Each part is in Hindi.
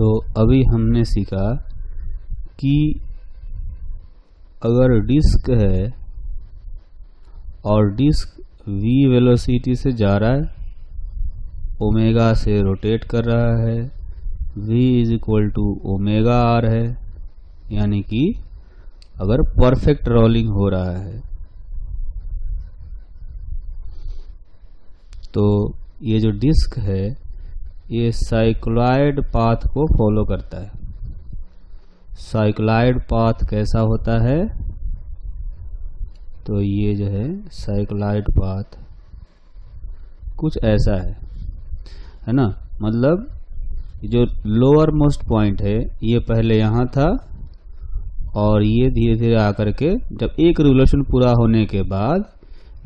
तो अभी हमने सीखा कि अगर डिस्क है और डिस्क v वेलोसिटी से जा रहा है, ओमेगा से रोटेट कर रहा है, v is equal to omega R है, यानी कि अगर परफेक्ट रोलिंग हो रहा है तो ये जो डिस्क है ये साइक्लॉयड पाथ को फॉलो करता है। साइक्लॉयड पाथ कैसा होता है? तो ये जो है साइक्लॉयड पाथ कुछ ऐसा है ना। मतलब जो लोअर मोस्ट पॉइंट है ये पहले यहाँ था और ये धीरे धीरे आकर के जब एक रिवोल्यूशन पूरा होने के बाद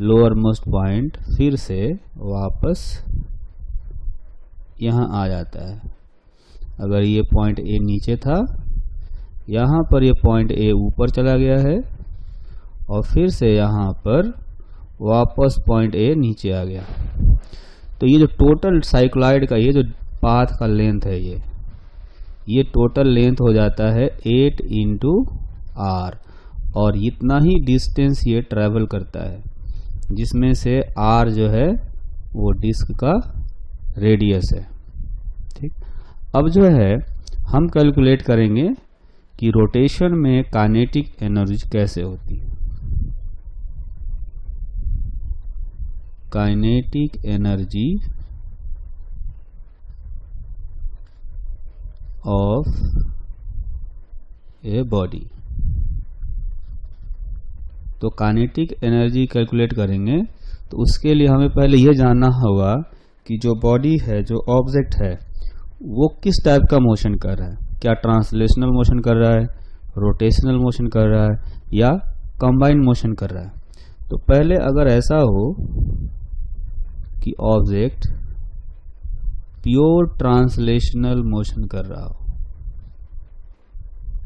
लोअर मोस्ट पॉइंट फिर से वापस यहाँ आ जाता है। अगर ये पॉइंट ए नीचे था, यहाँ पर ये पॉइंट ए ऊपर चला गया है और फिर से यहाँ पर वापस पॉइंट ए नीचे आ गया। तो ये जो टोटल साइक्लॉयड का ये जो पाथ का लेंथ है ये टोटल लेंथ हो जाता है 8 इंटू आर, और इतना ही डिस्टेंस ये ट्रैवल करता है, जिसमें से आर जो है वो डिस्क का रेडियस है। ठीक, अब जो है हम कैलकुलेट करेंगे कि रोटेशन में काइनेटिक एनर्जी कैसे होती है। Kinetic energy of a body. तो काइनेटिक एनर्जी कैलकुलेट करेंगे तो उसके लिए हमें पहले यह जानना होगा कि जो बॉडी है, जो ऑब्जेक्ट है, वो किस टाइप का मोशन कर रहा है। क्या ट्रांसलेशनल मोशन कर रहा है, रोटेशनल मोशन कर रहा है, या कंबाइंड मोशन कर रहा है। तो पहले अगर ऐसा हो कि ऑब्जेक्ट प्योर ट्रांसलेशनल मोशन कर रहा हो,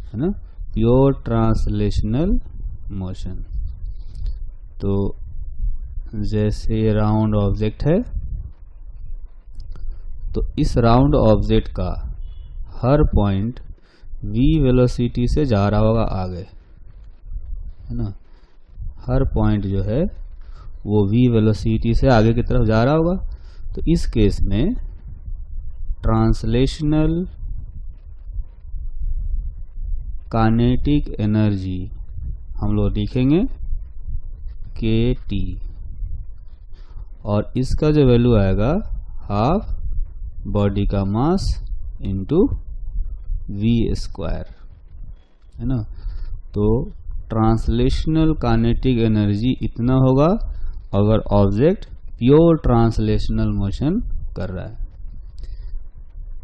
है ना, प्योर ट्रांसलेशनल मोशन, तो जैसे राउंड ऑब्जेक्ट है तो इस राउंड ऑब्जेक्ट का हर पॉइंट v वेलोसिटी से जा रहा होगा आगे, है ना। हर पॉइंट जो है वो v वेलोसिटी से आगे की तरफ जा रहा होगा। तो इस केस में ट्रांसलेशनल काइनेटिक एनर्जी हम लोग लिखेंगे kT, और इसका जो वैल्यू आएगा हाफ बॉडी का मास इंटू v स्क्वायर, है ना। तो ट्रांसलेशनल काइनेटिक एनर्जी इतना होगा अगर ऑब्जेक्ट प्योर ट्रांसलेशनल मोशन कर रहा है।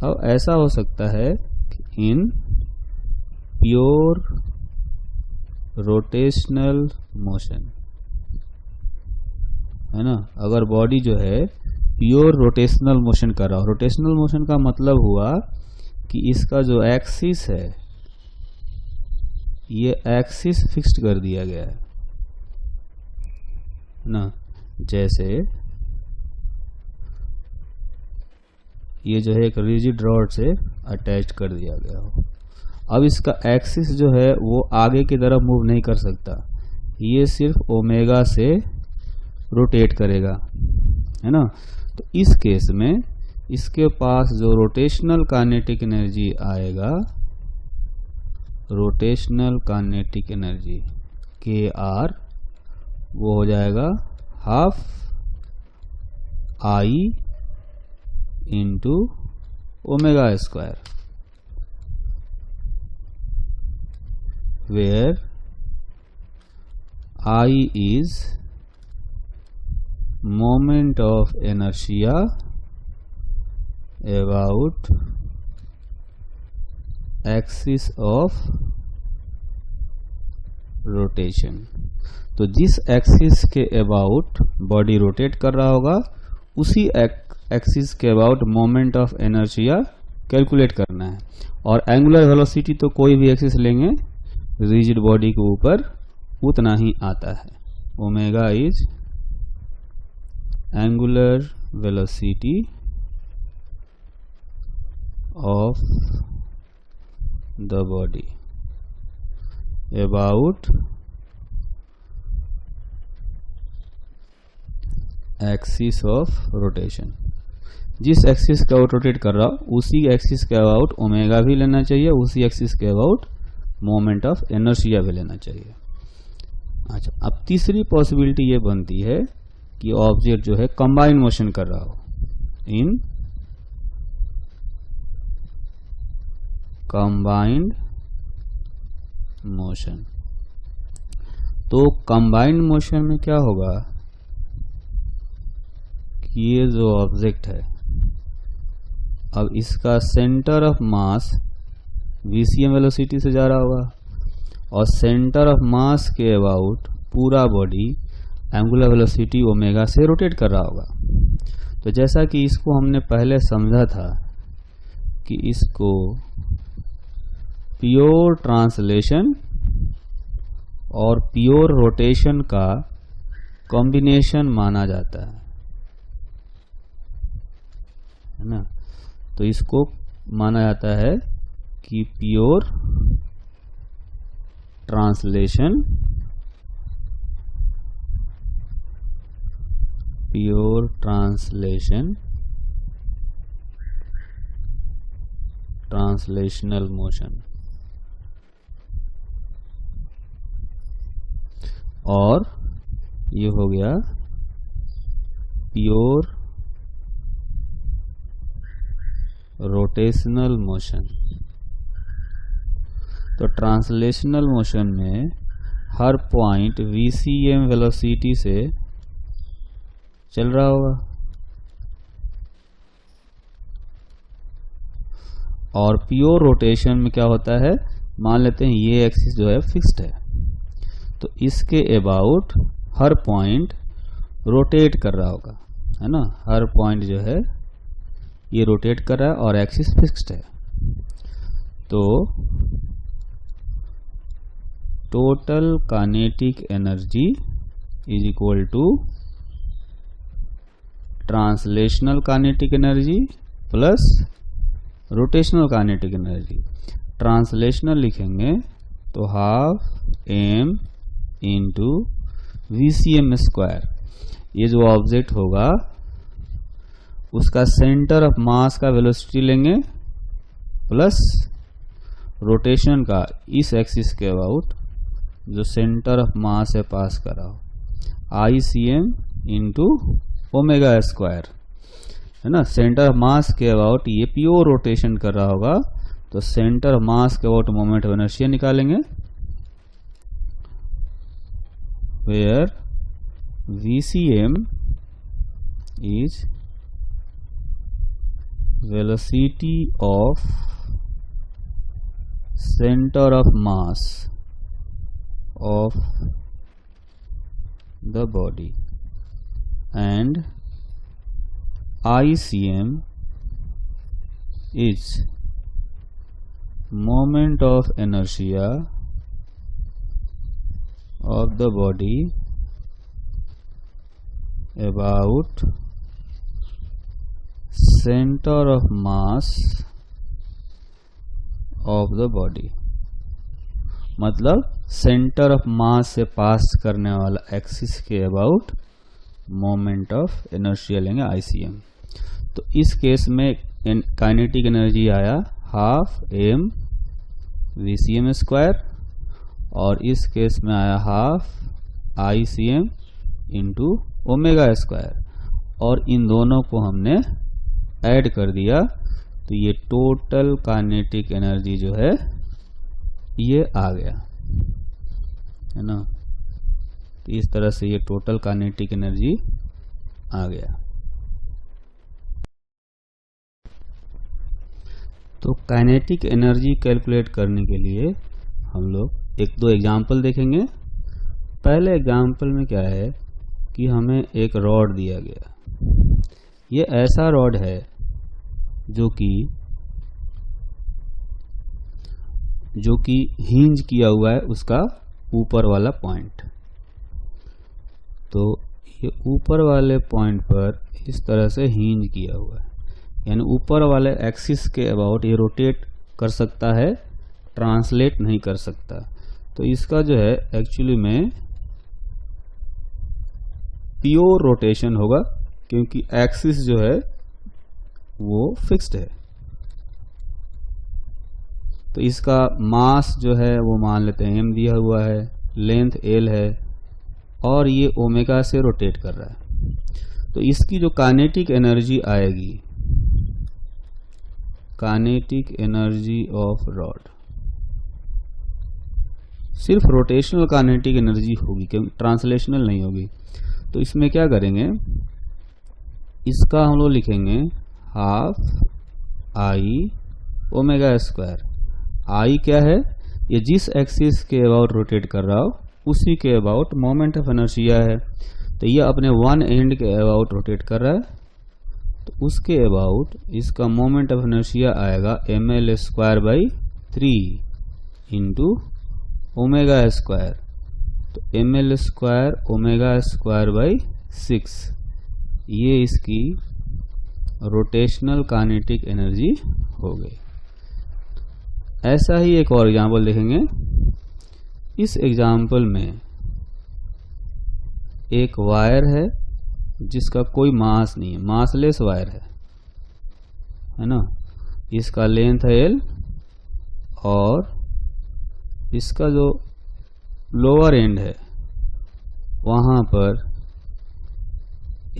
अब ऐसा हो सकता है कि इन प्योर रोटेशनल मोशन, है ना, अगर बॉडी जो है प्योर रोटेशनल मोशन कर रहा हो। रोटेशनल मोशन का मतलब हुआ कि इसका जो एक्सिस है ये एक्सिस फिक्स्ड कर दिया गया है ना। जैसे ये जो है एक रिजिड रॉड से अटैच कर दिया गया हो। अब इसका एक्सिस जो है वो आगे की तरफ मूव नहीं कर सकता, ये सिर्फ ओमेगा से रोटेट करेगा, है ना। तो इस केस में इसके पास जो रोटेशनल काइनेटिक एनर्जी आएगा, रोटेशनल काइनेटिक एनर्जी kr, वो हो जाएगा half I into omega square, where I is moment of inertia about axis of rotation। तो जिस एक्सिस के अबाउट बॉडी रोटेट कर रहा होगा उसी एक्सिस के about moment of inertia calculate करना है। और एंगुलर वेलोसिटी तो कोई भी एक्सिस लेंगे रिजिड बॉडी के ऊपर उतना ही आता है। Omega is angular velocity of the body about axis of rotation. जिस एक्सिस के अबाउट रोटेट कर रहा हो उसी एक्सिस के अबाउट ओमेगा भी लेना चाहिए, उसी एक्सिस के अबाउट मोमेंट ऑफ इनर्शिया भी लेना चाहिए। अच्छा, अब तीसरी पॉसिबिलिटी ये बनती है कि ऑब्जेक्ट जो है कंबाइंड मोशन कर रहा हो, इन कंबाइंड मोशन। तो कंबाइंड मोशन में क्या होगा कि ये जो ऑब्जेक्ट है, अब इसका centre of mass VCM velocity से जा रहा होगा और सेंटर ऑफ मास के अबाउट पूरा बॉडी एंगुलर वेलोसिटी ओमेगा से रोटेट कर रहा होगा। तो जैसा कि इसको हमने पहले समझा था कि इसको प्योर ट्रांसलेशन और प्योर रोटेशन का कॉम्बिनेशन माना जाता है ना। तो इसको माना जाता है कि pure translation, pure translation, translational motion, और ये हो गया प्योर रोटेशनल मोशन। तो ट्रांसलेशनल मोशन में हर पॉइंट VCM वेलोसिटी से चल रहा होगा और प्योर रोटेशन में क्या होता है, मान लेते हैं ये एक्सिस जो है फिक्स्ड है, तो इसके अबाउट हर पॉइंट रोटेट कर रहा होगा, है ना। हर पॉइंट जो है ये रोटेट कर रहा है और एक्सिस फिक्स्ड है। तो total kinetic energy is equal to translational kinetic energy plus rotational kinetic energy. Translational लिखेंगे तो half m into VCM square. ये जो ऑब्जेक्ट होगा उसका सेंटर ऑफ मास का वेलोसिटी लेंगे प्लस रोटेशन का इस एक्सिस के अबाउट जो सेंटर ऑफ मास है पास कर रहा हो, ICM इंटू ओमेगा स्क्वायर, है ना। सेंटर ऑफ मास के अबाउट ये प्योर रोटेशन कर रहा होगा तो सेंटर ऑफ मास के अबाउट मोमेंट ऑफ इनर्शिया निकालेंगे, where VCM is velocity of center of mass of the body and ICM is moment of inertia of the body about center of mass of the body। मतलब सेंटर ऑफ मास से पास करने वाला एक्सिस के अबाउट मोमेंट ऑफ इनर्शिया लेंगे ICM। तो इस केस में काइनेटिक एनर्जी आया हाफ m VCM स्क्वायर और इस केस में आया half ICM into omega square, और इन दोनों को हमने ऐड कर दिया तो ये टोटल काइनेटिक एनर्जी जो है ये आ गया, है ना। तो इस तरह से ये टोटल काइनेटिक एनर्जी आ गया। तो काइनेटिक एनर्जी कैलकुलेट करने के लिए हम लोग एक दो एग्जाम्पल देखेंगे। पहले एग्जाम्पल में क्या है कि हमें एक रॉड दिया गया, ये ऐसा रॉड है जो कि हिंज किया हुआ है उसका ऊपर वाला पॉइंट। तो ये ऊपर वाले पॉइंट पर इस तरह से हिंज किया हुआ है, यानी ऊपर वाले एक्सिस के अबाउट ये रोटेट कर सकता है ट्रांसलेट नहीं कर सकता। तो इसका जो है एक्चुअली में प्योर रोटेशन होगा, क्योंकि एक्सिस जो है वो फिक्स्ड है। तो इसका मास जो है वो मान लेते हैं m दिया हुआ है, लेंथ l है, और ये ओमेगा से रोटेट कर रहा है। तो इसकी जो काइनेटिक एनर्जी आएगी, काइनेटिक एनर्जी ऑफ रॉड, सिर्फ रोटेशनल काइनेटिक एनर्जी होगी, क्योंकि ट्रांसलेशनल नहीं होगी। तो इसमें क्या करेंगे, इसका हम लोग लिखेंगे हाफ आई ओमेगा स्क्वायर। आई क्या है, ये जिस एक्सिस के अबाउट रोटेट कर रहा हो उसी के अबाउट मोमेंट ऑफ इनर्शिया है। तो ये अपने वन एंड के अबाउट रोटेट कर रहा है, तो उसके अबाउट इसका मोमेंट ऑफ इनर्शिया आएगा ml square by 3 into omega square. तो ml square omega square by 6, ये इसकी रोटेशनल काइनेटिक एनर्जी हो गई। ऐसा ही एक और एग्जांपल देखेंगे। इस एग्जांपल में एक वायर है जिसका कोई मास नहीं है, मासलेस वायर है ना। इसका लेंथ है l, और इसका जो लोअर एंड है वहां पर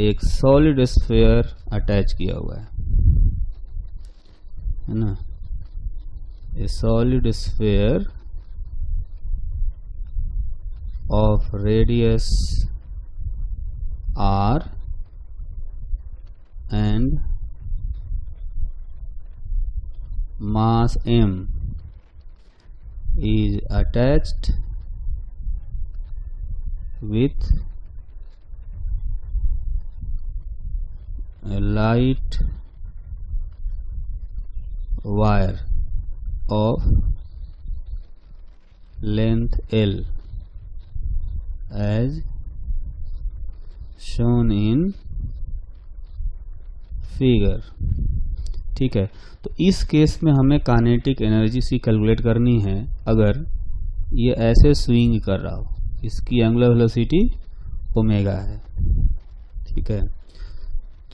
एक सॉलिड स्फीयर अटैच किया हुआ है ना। ए solid sphere of radius r and mass m is attached with a light wire of length L as shown in figure। ठीक है, तो इस केस में हमें काइनेटिक एनर्जी सी कैलकुलेट करनी है। अगर ये ऐसे स्विंग कर रहा हो, इसकी एंगुलर वेलोसिटी ओमेगा है, ठीक है।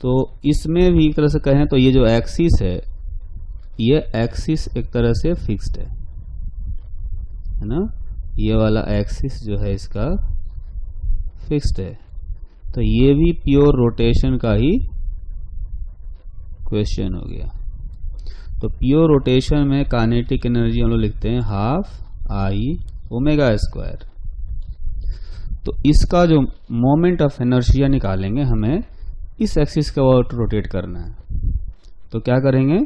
तो इसमें भी एक तरह से कहें तो ये जो एक्सिस है, ये एक्सिस एक तरह से फिक्स्ड है ना। ये वाला एक्सिस जो है इसका फिक्स्ड है। तो ये भी प्योर रोटेशन का ही क्वेश्चन हो गया। तो प्योर रोटेशन में काइनेटिक एनर्जी हम लोग लिखते हैं हाफ आई ओमेगा स्क्वायर। तो इसका जो मोमेंट ऑफ इनर्शिया निकालेंगे, हमें इस एक्सिस के अबाउट रोटेट करना है। तो क्या करेंगे,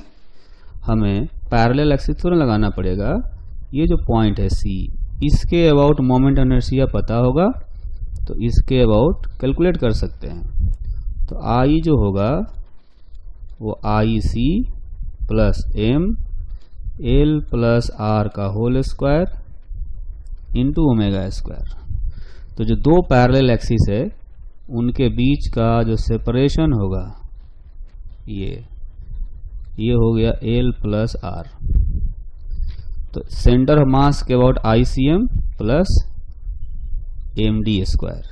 हमें पैरेलल एक्सिस थोड़ा लगाना पड़ेगा। ये जो पॉइंट है सी, इसके अबाउट मोमेंट ऑफ इनर्शिया पता होगा, तो इसके अबाउट कैलकुलेट कर सकते हैं। तो आई जो होगा वो I C plus M L plus R का whole square into omega square. तो जो दो पैरेलल एक्सिस है उनके बीच का जो सेपरेशन होगा ये हो गया एल प्लस आर। तो सेंटर ऑफ मास के about ICM plus MD square.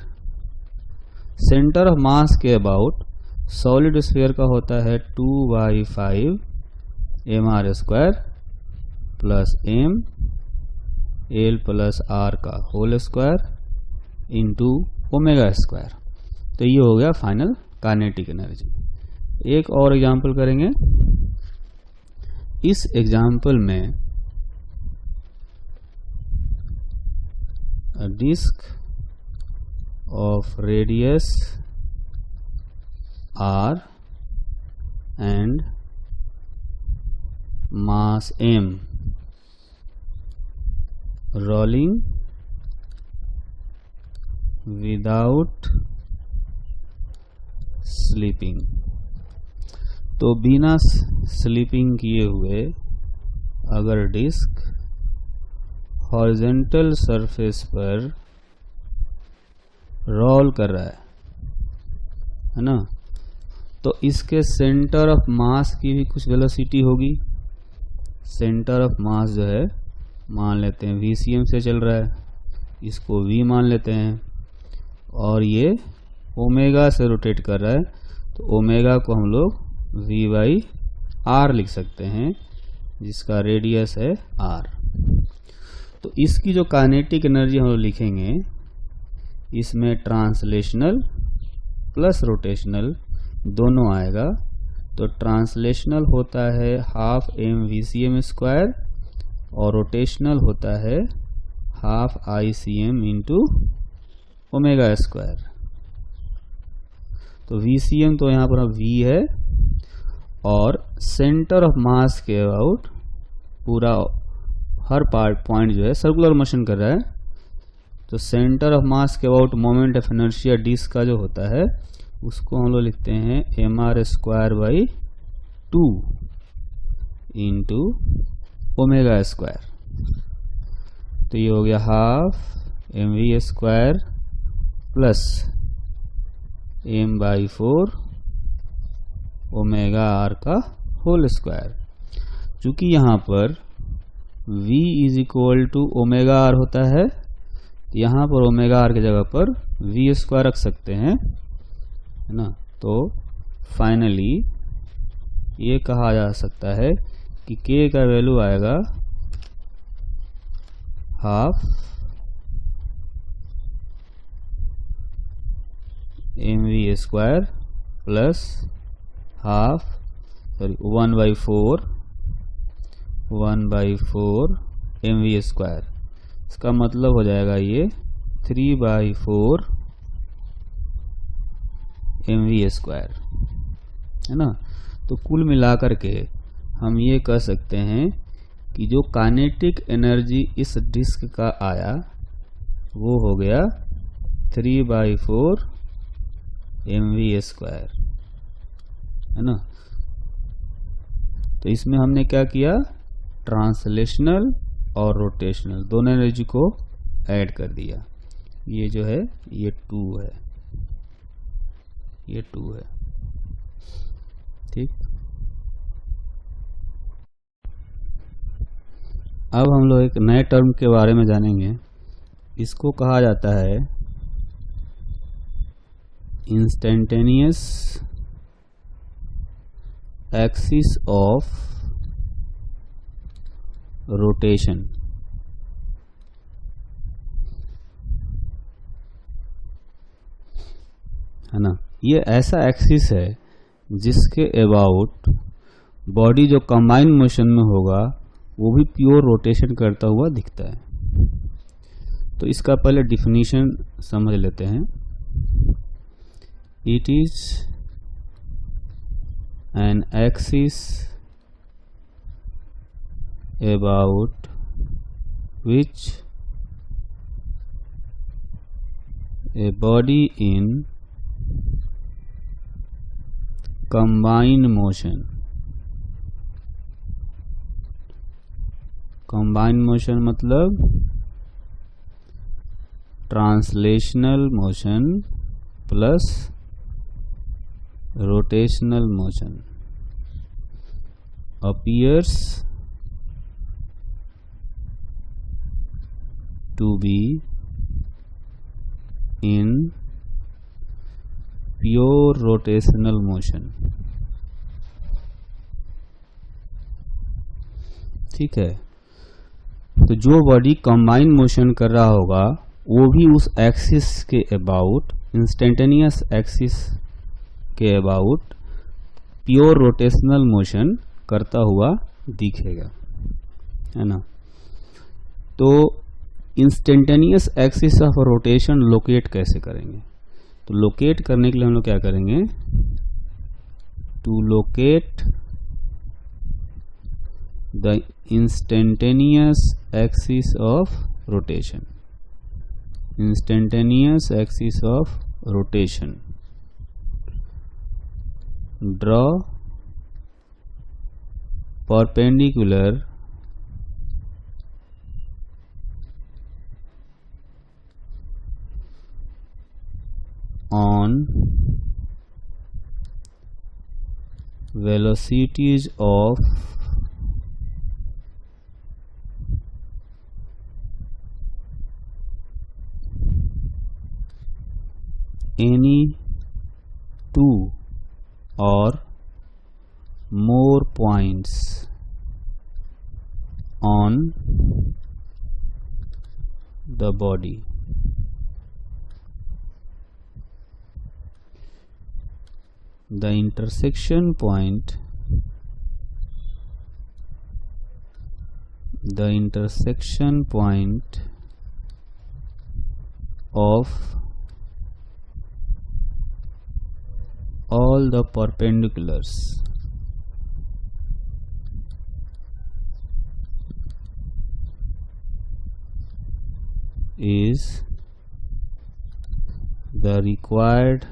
Centre of mass के अबाउट सॉलिड स्फीयर का होता है 2/5 mr square plus m l plus r का whole square into omega square. तो ये हो गया फाइनल काइनेटिक एनर्जी। एक और एग्जांपल करेंगे। इस एग्जांपल में a disk of radius r and mass m rolling without sleeping. तो बिना स्लीपिंग किए हुए अगर डिस्क हॉरिजॉन्टल सरफेस पर रोल कर रहा है ना, तो इसके सेंटर ऑफ मास की भी कुछ वेलोसिटी होगी। सेंटर ऑफ मास जो है मान लेते हैं VCM से चल रहा है, इसको V मान लेते हैं, और ये ओमेगा से रोटेट कर रहा है, तो ओमेगा को हम लोग V/R लिख सकते हैं, जिसका रेडियस है R। तो इसकी जो काइनेटिक एनर्जी हम लोग लिखेंगे, इसमें ट्रांसलेशनल प्लस रोटेशनल दोनों आएगा। तो ट्रांसलेशनल होता है 12 mVcm² और रोटेशनल होता है 12 ICM × ω²। तो VCM तो यहाँ पर V है, और सेंटर ऑफ मास के अबाउट पूरा हर पॉइंट जो है सर्कुलर मोशन कर रहा है, तो सेंटर ऑफ मास के about moment of inertia disc का जो होता है उसको हम लोग लिखते हैं mr² / 2 × ω²। तो ये हो गया 12 mv² प्लस m/4 ω/r का होल स्क्वायर। चूंकि यहाँ पर v = ω/r होता है, यहाँ पर ω/r की जगह पर v² रख सकते हैं, है ना। तो फाइनली ये कहा जा सकता है कि k का वैल्यू आएगा 12 mv² प्लस 1/4 mv²। इसका मतलब हो जाएगा ये 3/4 mv², है ना। तो कुल मिलाकर के हम ये कह सकते हैं कि जो काइनेटिक एनर्जी इस डिस्क का आया वो हो गया 3/4 mv², है ना। तो इसमें हमने क्या किया, ट्रांसलेशनल और रोटेशनल दोनों एनर्जी को ऐड कर दिया। ये जो है ये 2 है, ये 2 है, ठीक। अब हम लोग एक नए टर्म के बारे में जानेंगे। इसको कहा जाता है इंस्टेंटेनियस एक्सिस ऑफ रोटेशन, है ना। ये ऐसा एक्सिस है जिसके अबाउट बॉडी जो कंबाइन मोशन में होगा वो भी प्योर रोटेशन करता हुआ दिखता है। तो इसका पहले डिफिनीशन समझ लेते हैं। It is an axis about which a body in combined motion, combined motion मतलब translational motion plus rotational motion appears to be in pure rotational motion, ठीक है। तो जो बॉडी कंबाइन मोशन कर रहा होगा वो भी उस एक्सिस के अबाउट, इंस्टेंटेनियस एक्सिस के अबाउट प्योर रोटेशनल मोशन करता हुआ दिखेगा, है ना। तो instantaneous axis of rotation locate कैसे करेंगे? तो लोकेट करने के लिए हम लोग क्या करेंगे, to locate the instantaneous axis of rotation, instantaneous axis of rotation, draw perpendicular on velocities of more points on the body. The intersection point of all the perpendiculars is the required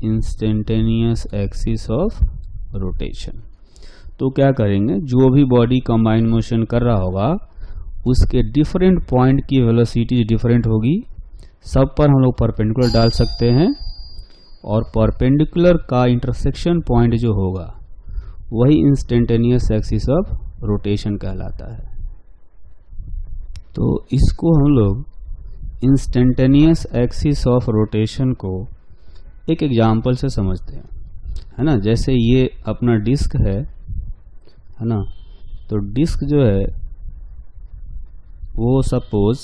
instantaneous axis of rotation. तो क्या करेंगे, जो भी बॉडी कंबाइन मोशन कर रहा होगा उसके डिफरेंट पॉइंट की वेलोसिटी डिफरेंट होगी, सब पर हम लोग परपेंडिकुलर डाल सकते हैं, और परपेंडिकुलर का इंटरसेक्शन पॉइंट जो होगा वही इंस्टेंटेनियस एक्सिस ऑफ रोटेशन कहलाता है। तो इसको हम लोग इंस्टेंटेनियस एक्सिस ऑफ रोटेशन को एक एग्जाम्पल से समझते हैं, है ना। जैसे ये अपना डिस्क है ना, तो डिस्क जो है वो सपोज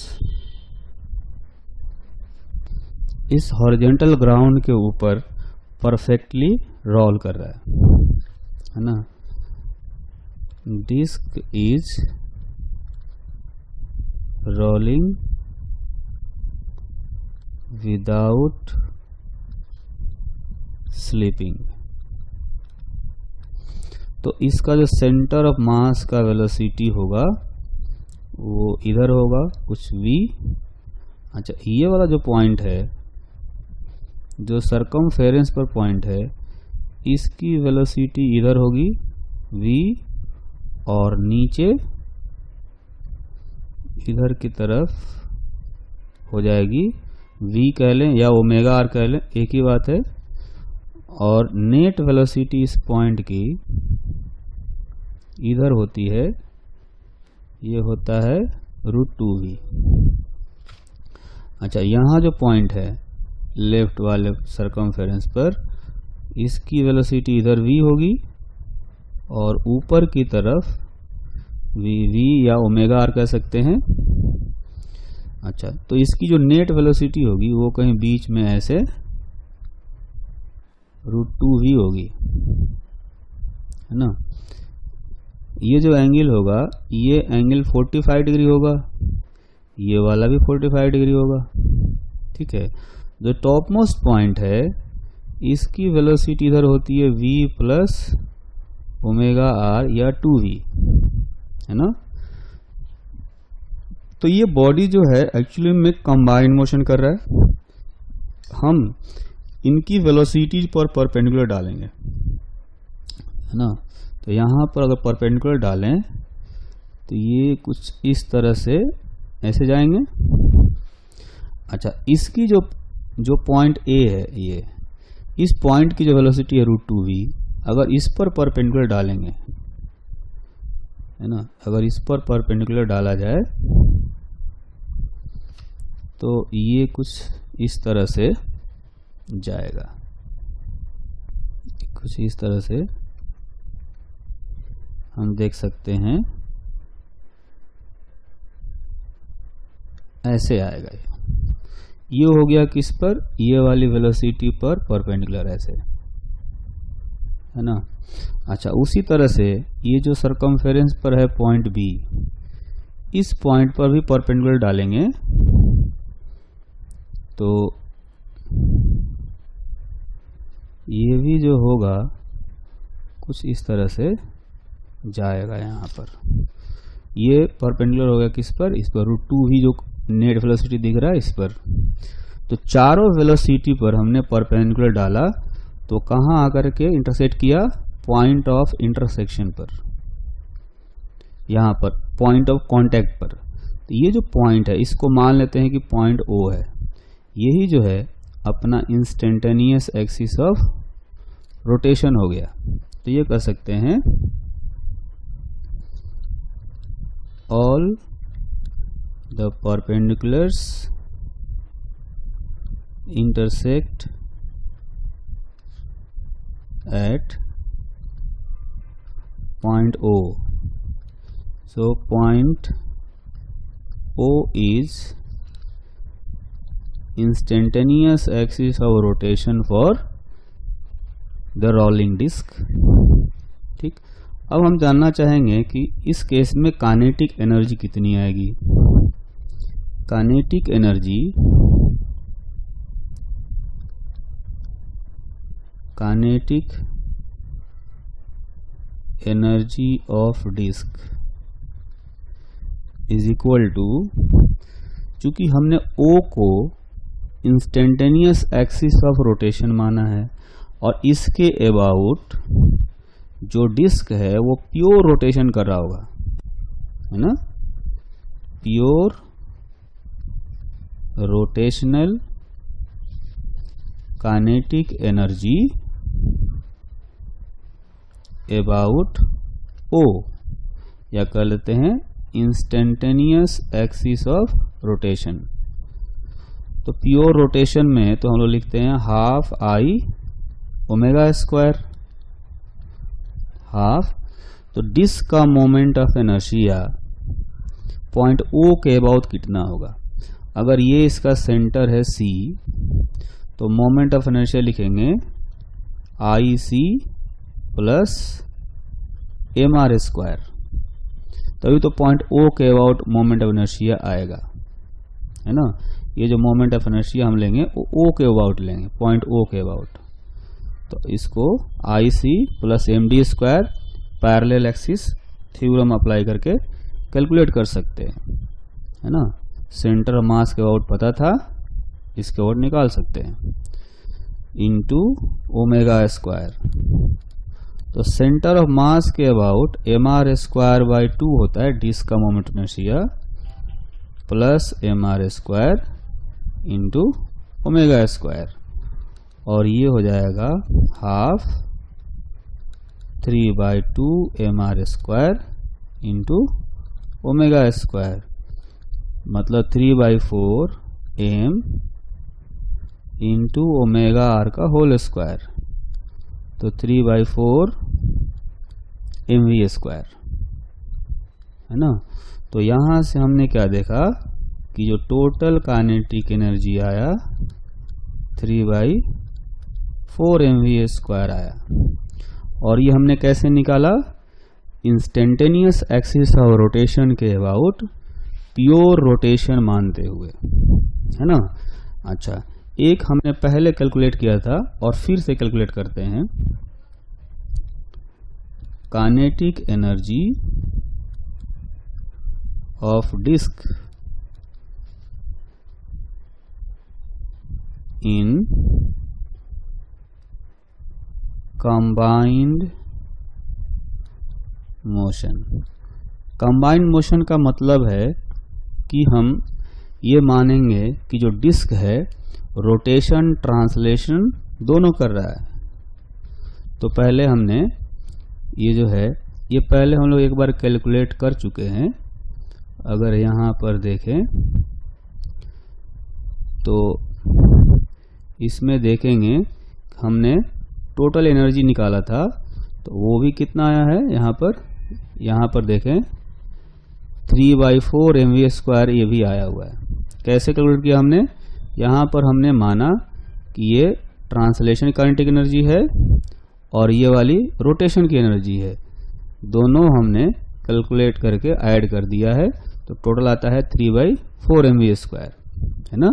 इस हॉरिजॉन्टल ग्राउंड के ऊपर परफेक्टली रोल कर रहा है ना। Disc is rolling without slipping. तो इसका जो सेंटर ऑफ मास का वेलोसिटी होगा वो इधर होगा कुछ v। अच्छा, ये वाला जो पॉइंट है, जो सरकमफेरेंस पर पॉइंट है, इसकी वेलोसिटी इधर होगी v, और नीचे इधर की तरफ हो जाएगी v कह लें या ओमेगा r कह लें, एक ही बात है। और नेट वेलोसिटी इस पॉइंट की इधर होती है, ये होता है √2v। अच्छा, यहाँ जो पॉइंट है लेफ्ट वाले सरकमफेरेंस पर, इसकी वेलोसिटी इधर v होगी और ऊपर की तरफ v या ओमेगा r कह सकते हैं। अच्छा, तो इसकी जो नेट वेलोसिटी होगी वो कहीं बीच में ऐसे √2v होगी, है ना। ये जो एंगल होगा, ये एंगल 45 डिग्री होगा, ये वाला भी 45 डिग्री होगा, ठीक है। जो टॉप मोस्ट पॉइंट है इसकी वेलोसिटी इधर होती है v प्लस ओमेगा r या 2v, है ना। तो ये बॉडी जो है एक्चुअली में कंबाइंड मोशन कर रहा है। हम इनकी वेलोसिटी पर परपेंडिकुलर डालेंगे, है ना। तो यहाँ पर अगर परपेंडिकुलर डालें तो ये कुछ इस तरह से ऐसे जाएंगे। अच्छा, इसकी जो पॉइंट A है, ये इस पॉइंट की जो वेलोसिटी है √2v, अगर इस पर परपेंडिकुलर डालेंगे, है ना, अगर इस पर परपेंडिकुलर डाला जाए तो ये कुछ इस तरह से जाएगा, कुछ इस तरह से हम देख सकते हैं, ऐसे आएगा। ये हो गया किस पर, ये वाली वेलोसिटी पर परपेंडिकुलर, ऐसे, है ना। अच्छा, उसी तरह से ये जो सरकमफेरेंस पर है पॉइंट B, इस पॉइंट पर भी परपेंडिकुलर डालेंगे तो ये भी जो होगा कुछ इस तरह से जाएगा। यहाँ पर ये परपेंडिकुलर हो गया किस पर, इस पर √2v जो नेट वेलोसिटी दिख रहा है इस पर। तो चारों वेलोसिटी पर हमने परपेंडिकुलर डाला तो कहाँ आकर के इंटरसेक्ट किया, पॉइंट ऑफ इंटरसेक्शन पर, यहाँ पर पॉइंट ऑफ कांटेक्ट पर। तो ये जो पॉइंट है इसको मान लेते हैं कि पॉइंट O है, यही जो है अपना इंस्टेंटेनियस एक्सिस ऑफ रोटेशन हो गया। तो ये कह सकते हैं all the perpendiculars intersect at point O. So point O is instantaneous axis of rotation for the rolling disk. ठीक, अब हम जानना चाहेंगे कि इस केस में काइनेटिक एनर्जी कितनी आएगी। Kinetic energy of disc is equal to, चूंकि हमने O को इंस्टेंटेनियस एक्सिस ऑफ रोटेशन माना है और इसके अबाउट जो डिस्क है वो प्योर रोटेशन कर रहा होगा, है ना, pure rotational kinetic energy about O, या कर लेते हैं इंस्टेंटेनियस एक्सिस ऑफ रोटेशन। तो प्योर रोटेशन में तो हम लोग लिखते हैं half I omega square, half. तो डिस्क का moment of inertia point O के अबाउट कितना होगा। अगर ये इसका सेंटर है C, तो मोमेंट ऑफ इनर्शिया लिखेंगे I C plus M R square, तभी तो पॉइंट O के अबाउट मोमेंट ऑफ इनर्शिया आएगा, है ना। ये जो मोमेंट ऑफ इनर्शिया हम लेंगे वो O के अबाउट लेंगे, पॉइंट O के अबाउट। तो इसको I C plus M D square parallel axis theorem apply करके कैलकुलेट कर सकते हैं, है ना। सेंटर ऑफ मास के अबाउट पता था, इसके अबाउट निकाल सकते हैं, इनटू ओमेगा स्क्वायर। तो सेंटर ऑफ मास के about M R square by 2 होता है डिस्क का moment of inertia, plus M R square into omega square, और ये हो जाएगा half 3/2 M R square into omega square, मतलब 3/4 एम इंटू ओमेगा आर का होल स्क्वायर, तो 3/4 एम वी स्क्वायर, है ना। तो यहां से हमने क्या देखा कि जो टोटल काइनेटिक एनर्जी आया 3/4 एम वी स्क्वायर आया, और ये हमने कैसे निकाला, इंस्टेंटेनियस एक्सिस ऑफ रोटेशन के अबाउट प्योर रोटेशन मानते हुए, है ना। अच्छा, एक हमने पहले कैलकुलेट किया था और फिर से कैलकुलेट करते हैं। Kinetic energy of disc in combined motion. Combined motion का मतलब है कि हम ये मानेंगे कि जो डिस्क है रोटेशन ट्रांसलेशन दोनों कर रहा है। तो पहले हमने ये जो है ये पहले हम लोग एक बार कैलकुलेट कर चुके हैं। अगर यहाँ पर देखें तो इसमें देखेंगे हमने टोटल एनर्जी निकाला था, तो वो भी कितना आया है यहाँ पर देखें 3/4 एम वी स्क्वायर, ये भी आया हुआ है। कैसे कैलकुलेट किया हमने, यहाँ पर हमने माना कि ये ट्रांसलेशन काइनेटिक एनर्जी है और ये वाली रोटेशन की एनर्जी है, दोनों हमने कैलकुलेट करके ऐड कर दिया है, तो टोटल आता है 3/4 एम वी स्क्वायर, है ना।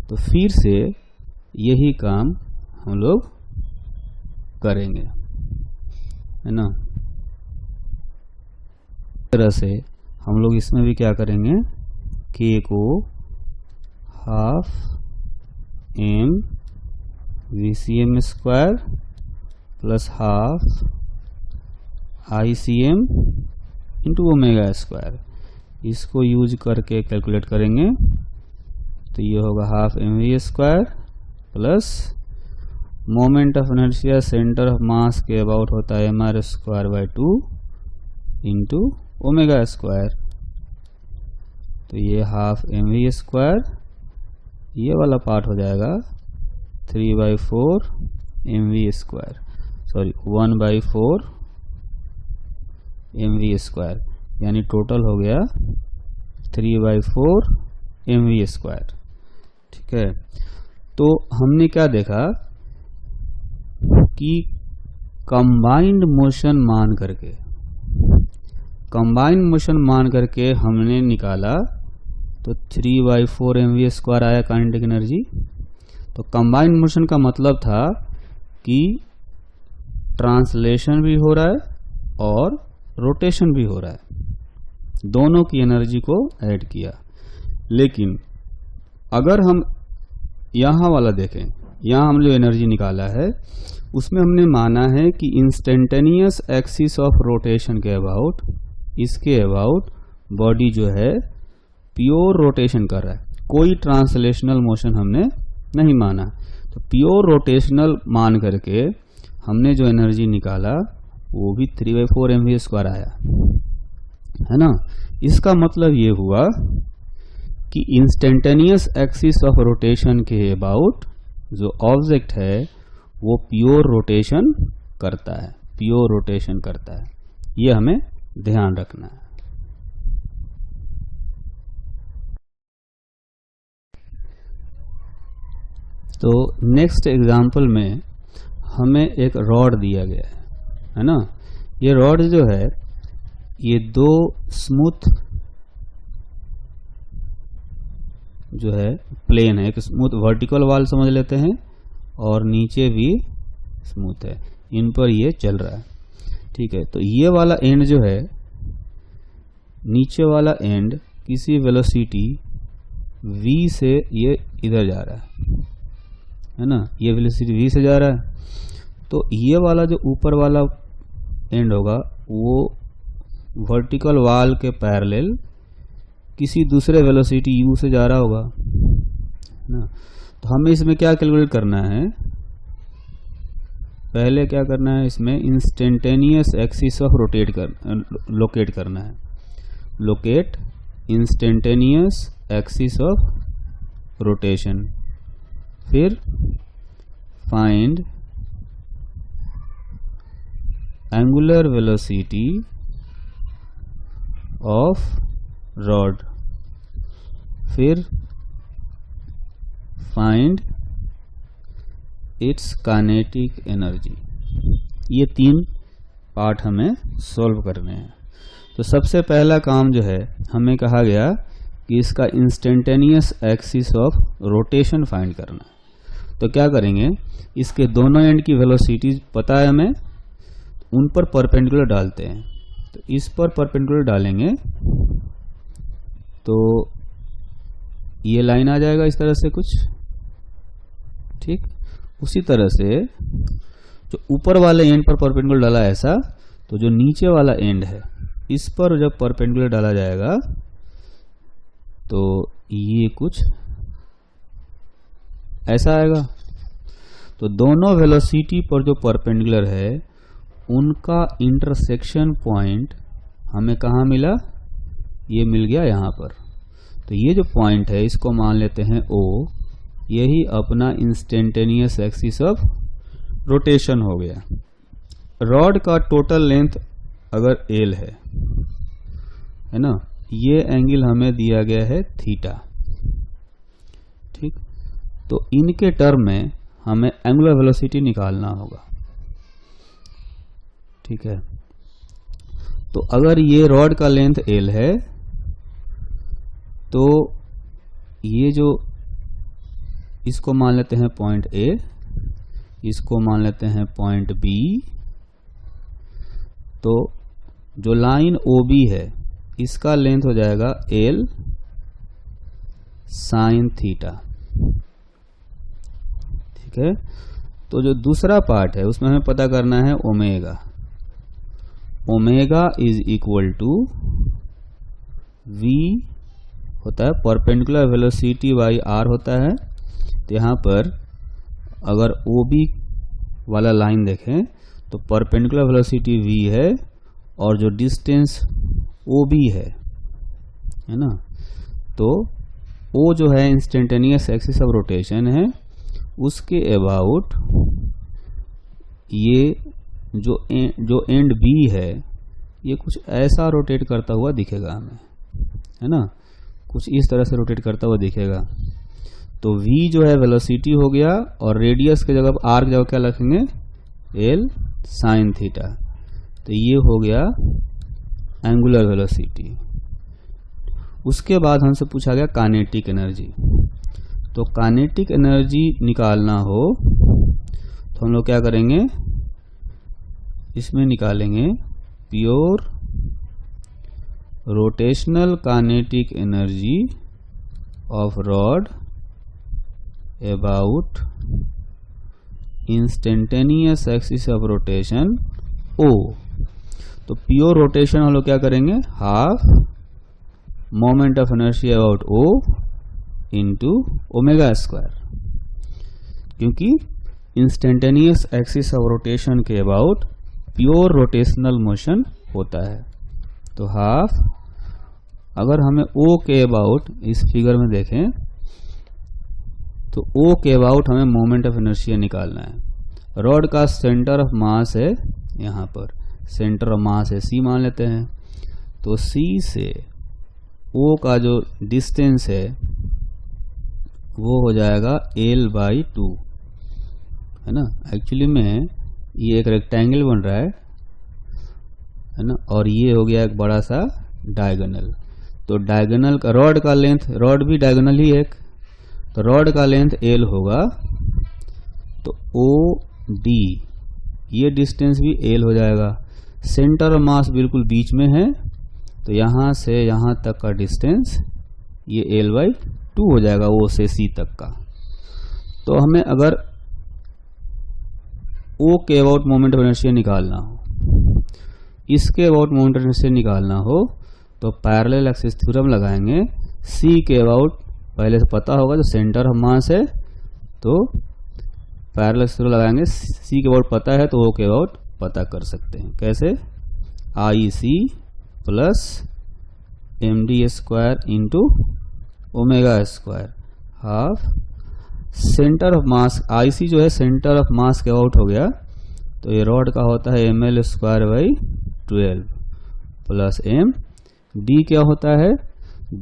तो फिर से यही काम हम लोग करेंगे, है ना। इस तरह से हम लोग इसमें भी क्या करेंगे, k को half M V C M square plus half I C M into omega square, इसको यूज करके कैलकुलेट करेंगे। तो ये होगा half M V square plus moment of inertia centre of mass के अबाउट होता है M R square by 2 into omega square. तो ये हाफ एम वी स्क्वायर, ये वाला पार्ट हो जाएगा 3/4 एम वी स्क्वायर। 1/4 mv², यानी टोटल हो गया 3/4 mv²। ठीक है, तो हमने क्या देखा कि कंबाइंड मोशन मान करके हमने निकाला तो 3/4 mv² आया काइनेटिक एनर्जी। तो कंबाइंड मोशन का मतलब था कि ट्रांसलेशन भी हो रहा है और रोटेशन भी हो रहा है, दोनों की एनर्जी को ऐड किया। लेकिन अगर हम यहाँ वाला देखें, यहाँ हम जो एनर्जी निकाला है उसमें हमने माना है कि इंस्टेंटेनियस एक्सिस ऑफ रोटेशन के अबाउट, इसके अबाउट बॉडी जो है प्योर रोटेशन कर रहा है, कोई ट्रांसलेशनल मोशन हमने नहीं माना। तो प्योर रोटेशनल मान करके हमने जो एनर्जी निकाला वो भी 3/4 mv² आया, है ना। इसका मतलब ये हुआ कि इंस्टेंटेनियस एक्सिस ऑफ रोटेशन के अबाउट जो ऑब्जेक्ट है वो प्योर रोटेशन करता है, ये हमें ध्यान रखना है। तो नेक्स्ट एग्जाम्पल में हमें एक रॉड दिया गया है ना। ये रॉड जो है ये दो स्मूथ जो है प्लेन है, एक स्मूथ वर्टिकल वाल समझ लेते हैं और नीचे भी स्मूथ है, इन पर ये चल रहा है। ठीक है, तो ये वाला एंड जो है, नीचे वाला एंड किसी वेलोसिटी v से ये इधर जा रहा है ना, ये वेलोसिटी v से जा रहा है। तो ये वाला जो ऊपर वाला एंड होगा वो वर्टिकल वाल के पैरेलल किसी दूसरे वेलोसिटी u से जा रहा होगा ना। तो हमें इसमें क्या कैलकुलेट करना है, पहले क्या करना है, इसमें इंस्टेंटेनियस एक्सिस ऑफ लोकेट करना है। Locate instantaneous axis of rotation, फिर find angular velocity of rod, फिर फाइंड इट्स काइनेटिक एनर्जी। ये तीन पार्ट हमें सॉल्व करने हैं। तो सबसे पहला काम जो है, हमें कहा गया कि इसका instantaneous axis of rotation find करना है। तो क्या करेंगे, इसके दोनों एंड की वेलोसिटीज पता है हमें, उन पर परपेंडिकुलर डालते हैं। तो इस पर परपेंडिकुलर डालेंगे तो ये लाइन आ जाएगा इस तरह से कुछ, ठीक। उसी तरह से जो ऊपर वाले एंड पर परपेंडिकुलर डाला ऐसा, तो जो नीचे वाला एंड है इस पर जब परपेंडिकुलर डाला जाएगा तो ये कुछ ऐसा आएगा। तो दोनों वेलोसिटी पर जो परपेंडिकुलर है उनका इंटरसेक्शन पॉइंट हमें कहाँ मिला, ये मिल गया यहाँ पर। तो ये जो पॉइंट है इसको मान लेते हैं O, यही अपना इंस्टेंटेनियस एक्सिस ऑफ रोटेशन हो गया। रॉड का टोटल लेंथ अगर L है ना, ये एंगल हमें दिया गया है थीटा, ठीक। तो इनके टर्म में हमें एंगुलर वेलोसिटी निकालना होगा, ठीक है। तो अगर ये रॉड का लेंथ L है तो ये जो, इसको मान लेते हैं पॉइंट A, इसको मान लेते हैं पॉइंट B। तो जो लाइन OB है इसका लेंथ हो जाएगा L साइन थीटा, ठीक है। तो जो दूसरा पार्ट है उसमें हमें पता करना है omega. Omega is equal to V होता है परपेंडिकुलर वेलोसिटी बाई R होता है। तो यहाँ पर अगर OB वाला लाइन देखें तो परपेंडिकुलर वेलोसिटी V है और जो डिस्टेंस OB है ना, तो O जो है इंस्टेंटेनियस एक्सिस ऑफ रोटेशन है, उसके अबाउट ये जो एंड बी है ये कुछ ऐसा रोटेट करता हुआ दिखेगा हमें, है ना, कुछ इस तरह से रोटेट करता हुआ दिखेगा। तो v जो है वेलोसिटी हो गया, और रेडियस के जगह आर की जगह क्या रखेंगे, एल साइन थीटा। तो ये हो गया एंगुलर वेलोसिटी। उसके बाद हमसे पूछा गया काइनेटिक एनर्जी। तो काइनेटिक एनर्जी निकालना हो तो हम लोग क्या करेंगे, इसमें निकालेंगे pure rotational kinetic energy of rod about instantaneous axis of rotation O. तो प्योर रोटेशन हम लोग क्या करेंगे, half moment of inertia about O into omega square, क्योंकि इंस्टेंटेनियस एक्सिस ऑफ रोटेशन के अबाउट प्योर रोटेशनल मोशन होता है। तो हाफ, अगर हमें ओ के अबाउट इस फिगर में देखें तो ओ के अबाउट हमें मोमेंट ऑफ इनर्शिया निकालना है। रॉड का सेंटर ऑफ मास है, यहाँ पर सेंटर ऑफ मास है सी मान लेते हैं। तो सी से ओ का जो डिस्टेंस है वो हो जाएगा L/2, है ना। एक्चुअली में ये एक रेक्टेंगल बन रहा है ना, और ये हो गया एक बड़ा सा डायगोनल। तो डायगोनल का रॉड का लेंथ, रॉड भी डायगोनल ही एक, तो रॉड का लेंथ L होगा, तो OD ये डिस्टेंस भी L हो जाएगा। सेंटर ऑफ मास बिल्कुल बीच में है, तो यहाँ से यहाँ तक का डिस्टेंस ये L/2 हो जाएगा, O से C तक का। तो हमें अगर O के अबाउट मोमेंट ऑफ इनर्शिया निकालना हो, इसके अबाउट मोमेंट ऑफ इनर्शिया निकालना हो, तो पैरेलल एक्सिस थ्योरम लगाएंगे। C के अबाउट पहले से पता होगा, जो सेंटर ऑफ मास है, तो पैरेलल एक्सिस थ्योरम लगाएंगे। C के अबाउट पता है तो O के अबाउट पता कर सकते हैं। कैसे, IC plus md² into omega square, half centre of mass. IC जो है सेंटर ऑफ मास के अबाउट हो गया, तो ये रॉड का होता है ml²/12 प्लस m। d क्या होता है,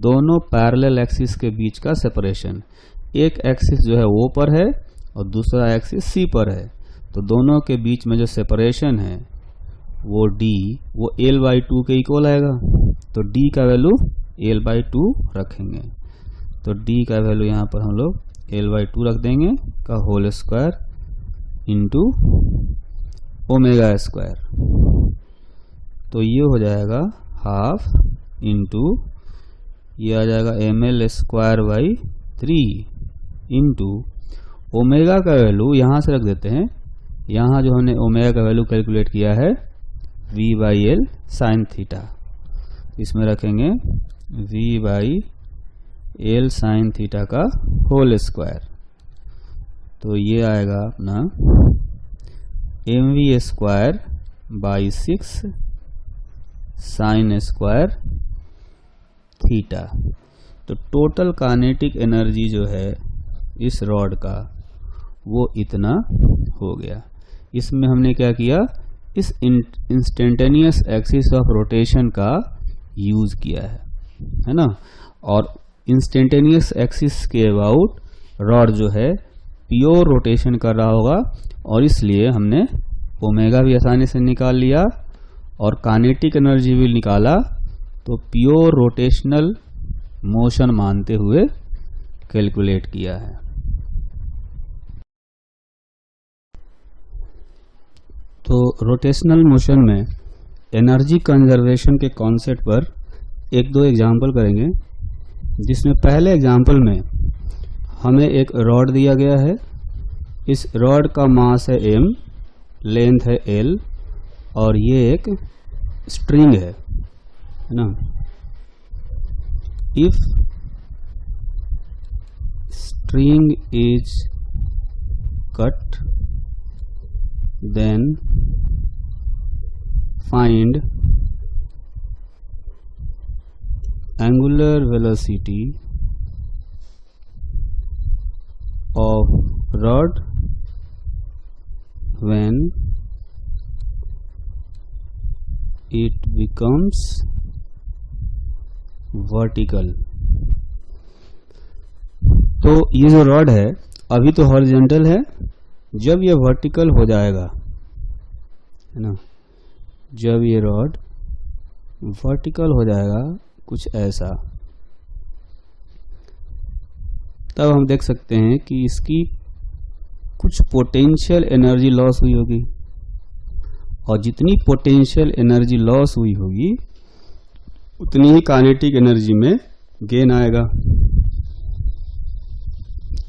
दोनों पैरेलल एक्सिस के बीच का सेपरेशन। एक एक्सिस जो है O पर है और दूसरा एक्सिस C पर है, तो दोनों के बीच में जो सेपरेशन है वो d, वो L/2 के इक्वल आएगा। तो d का वैल्यू L/2 रखेंगे, तो d का वैल्यू यहाँ पर हम लोग L/2 रख देंगे का whole square into omega square. तो ये हो जाएगा हाफ इंटू ये आ जाएगा ml²/3 इंटू ओमेगा का वैल्यू यहाँ से रख देते हैं। यहाँ जो हमने ओमेगा का वैल्यू कैलकुलेट किया है v/L साइन थीटा, इसमें रखेंगे v/L साइन थीटा का होल स्क्वायर। तो ये आएगा अपना mv²/6 साइन स्क्वायर थीटा। तो टोटल काइनेटिक एनर्जी जो है इस रॉड का वो इतना हो गया। इसमें हमने क्या किया, इस इंस्टेंटेनियस एक्सिस ऑफ रोटेशन का यूज किया है ना। और इंस्टेंटेनियस एक्सिस के अबाउट रॉड जो है प्योर रोटेशन कर रहा होगा, और इसलिए हमने ओमेगा भी आसानी से निकाल लिया और काइनेटिक एनर्जी भी निकाला। तो प्योर रोटेशनल मोशन मानते हुए कैलकुलेट किया है। तो रोटेशनल मोशन में एनर्जी कंजर्वेशन के कॉन्सेप्ट पर एक दो एग्जाम्पल करेंगे, जिसमें पहले एग्जाम्पल में हमें एक रॉड दिया गया है। इस रॉड का मास है m, लेंथ है l, और ये एक स्ट्रिंग है ना। If string is cut then find angular velocity of rod when it becomes vertical। तो ये जो रॉड है अभी तो हॉरिजॉन्टल है, जब ये वर्टिकल हो जाएगा, है ना, जब ये रॉड वर्टिकल हो जाएगा कुछ ऐसा, तब हम देख सकते हैं कि इसकी कुछ पोटेंशियल एनर्जी लॉस हुई होगी, और जितनी पोटेंशियल एनर्जी लॉस हुई होगी उतनी ही काइनेटिक एनर्जी में गेन आएगा।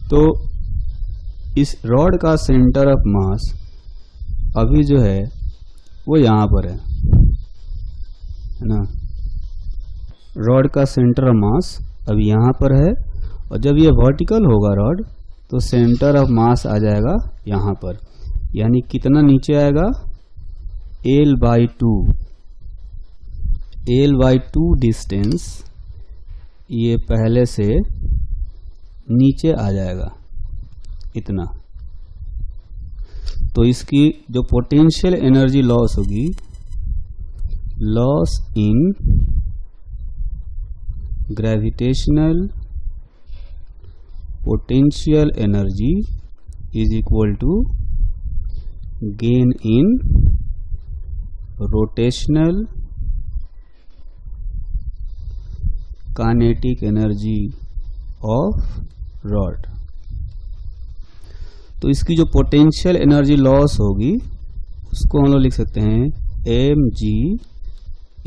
तो इस रॉड का सेंटर ऑफ मास अभी जो है वो यहाँ पर है ना, रॉड का सेंटर ऑफ मास अभी यहाँ पर है, और जब ये वर्टिकल होगा रॉड तो सेंटर ऑफ मास आ जाएगा यहाँ पर, यानी कितना नीचे आएगा, L/2 डिस्टेंस ये पहले से नीचे आ जाएगा इतना। तो इसकी जो पोटेंशियल एनर्जी लॉस होगी, loss in gravitational potential energy is equal to gain in rotational kinetic energy of rod. तो इसकी जो पोटेंशियल एनर्जी लॉस होगी उसको हम लोग लिख सकते हैं mg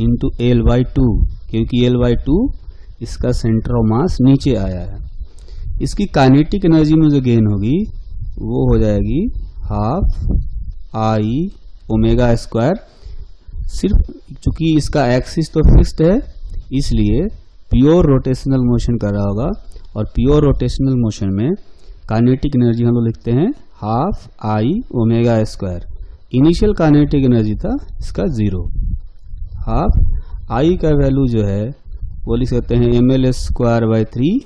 इंटू L/2, क्योंकि L/2 इसका सेंटर ऑफ मास नीचे आया है। इसकी काइनेटिक एनर्जी में जो गेन होगी वो हो जाएगी हाफ I ओमेगा स्क्वायर। सिर्फ चूंकि इसका एक्सिस तो फिक्स्ड है इसलिए प्योर रोटेशनल मोशन कर रहा होगा, और प्योर रोटेशनल मोशन में काइनेटिक एनर्जी हम लोग लिखते हैं half I omega square. Initial kinetic energy था इसका 0, हाफ I का वैल्यू जो है वो लिख सकते हैं mL²/3।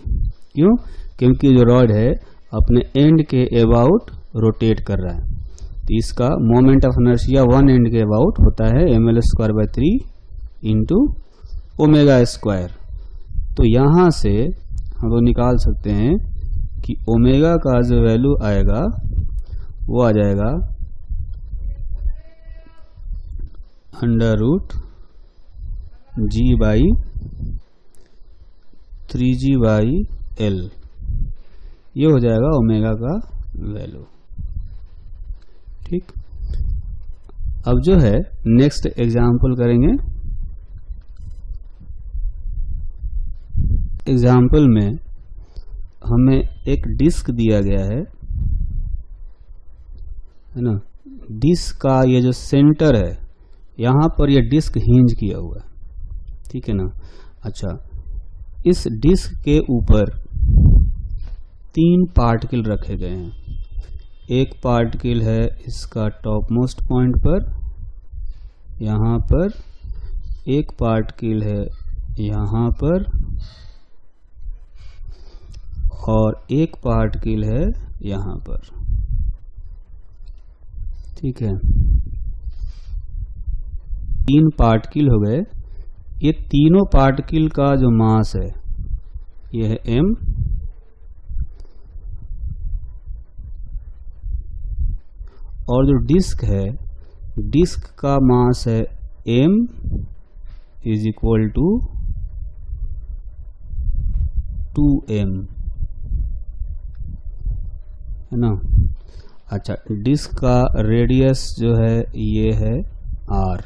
क्यों? क्योंकि जो रॉड है अपने एंड के अबाउट रोटेट कर रहा है, तो इसका moment of inertia one and के अबाउट होता है mL²/3 इंटू ओमेगा स्क्वायर। तो यहाँ से हम लोग निकाल सकते हैं कि ओमेगा का जो वैल्यू आएगा वो आ जाएगा √g/3g/L, ये हो जाएगा ओमेगा का वैल्यू। ठीक, अब जो है नेक्स्ट एग्जाम्पल करेंगे। एग्जाम्पल में हमें एक डिस्क दिया गया है ना, डिस्क का ये जो सेंटर है यहाँ पर ये डिस्क हिंज किया हुआ है, ठीक है ना। अच्छा, इस डिस्क के ऊपर 3 पार्टिकल रखे गए हैं। एक पार्टिकल है इसका टॉप मोस्ट पॉइंट पर यहाँ पर, एक पार्टिकल है यहाँ पर, और एक पार्टिकल है यहाँ पर। ठीक है, 3 पार्टिकल हो गए। ये तीनों पार्टिकल का जो मास है ये है m, और जो डिस्क है डिस्क का मास है m is equal to 2m, है ना। अच्छा, डिस्क का रेडियस जो है ये है r,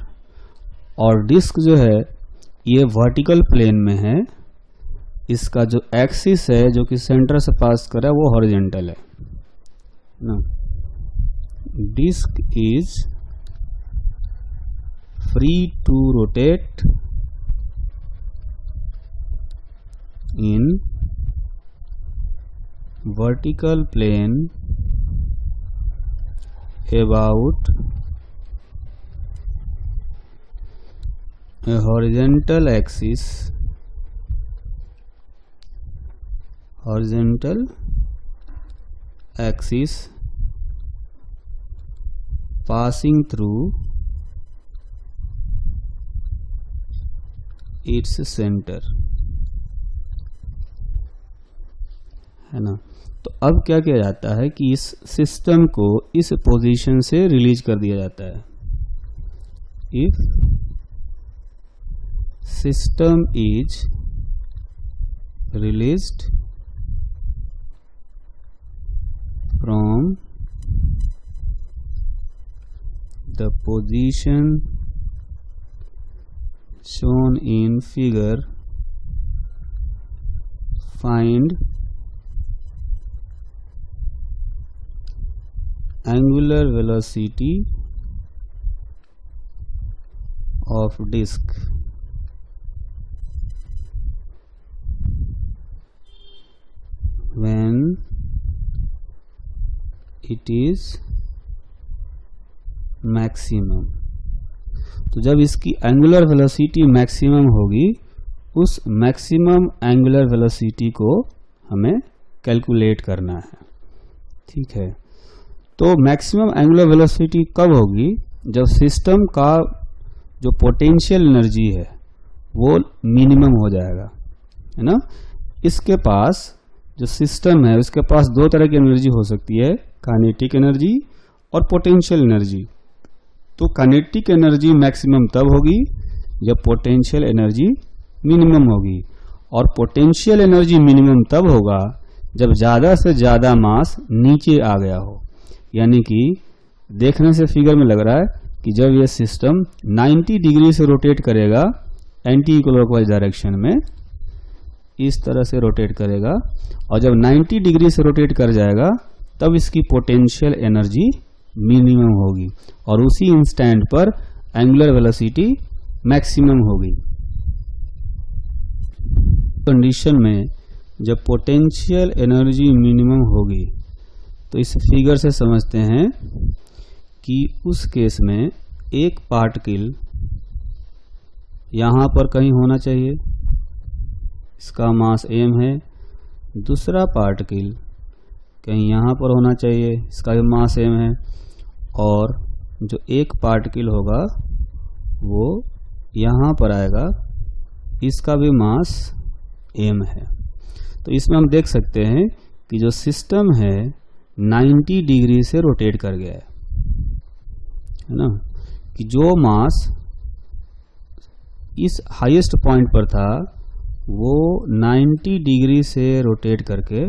और डिस्क जो है ये वर्टिकल प्लेन में है, इसका जो एक्सिस है जो कि सेंटर से पास कर रहा है वो हॉरिजॉन्टल है ना। Disc is free to rotate इन vertical plane about a horizontal axis passing through its centre, है ना। तो अब क्या किया जाता है कि इस सिस्टम को इस पोजीशन से रिलीज कर दिया जाता है। If system is released from the position shown in figure, find angular velocity of disk when it is maximum। तो जब इसकी एंगुलर वेलोसिटी मैक्सिमम होगी, उस मैक्सिमम एंगुलर वेलोसिटी को हमें कैलकुलेट करना है, ठीक है। तो मैक्सिमम एंगुलर वेलोसिटी कब होगी? जब सिस्टम का जो पोटेंशियल एनर्जी है वो मिनिमम हो जाएगा, है ना। इसके पास जो सिस्टम है उसके पास दो तरह की एनर्जी हो सकती है, काइनेटिक एनर्जी और पोटेंशियल एनर्जी। तो काइनेटिक एनर्जी मैक्सिमम तब होगी जब पोटेंशियल एनर्जी मिनिमम होगी, और पोटेंशियल एनर्जी मिनिमम तब होगा जब ज़्यादा से ज़्यादा मास नीचे आ गया हो। यानी कि देखने से फिगर में लग रहा है कि जब यह सिस्टम 90 डिग्री से रोटेट करेगा एंटी क्लॉकवाइज डायरेक्शन में, इस तरह से रोटेट करेगा, और जब 90 डिग्री से रोटेट कर जाएगा तब इसकी पोटेंशियल एनर्जी मिनिमम होगी, और उसी इंस्टेंट पर एंगुलर वेलोसिटी मैक्सिमम होगी। कंडीशन में जब पोटेंशियल एनर्जी मिनिमम होगी तो इस फिगर से समझते हैं कि उस केस में एक पार्टिकल यहाँ पर कहीं होना चाहिए, इसका मास m है। दूसरा पार्टिकल कहीं यहाँ पर होना चाहिए, इसका भी मास m है। और जो एक पार्टिकल होगा वो यहाँ पर आएगा, इसका भी मास m है। तो इसमें हम देख सकते हैं कि जो सिस्टम है 90 डिग्री से रोटेट कर गया है ना, कि जो मास इस हाईएस्ट पॉइंट पर था वो 90 डिग्री से रोटेट करके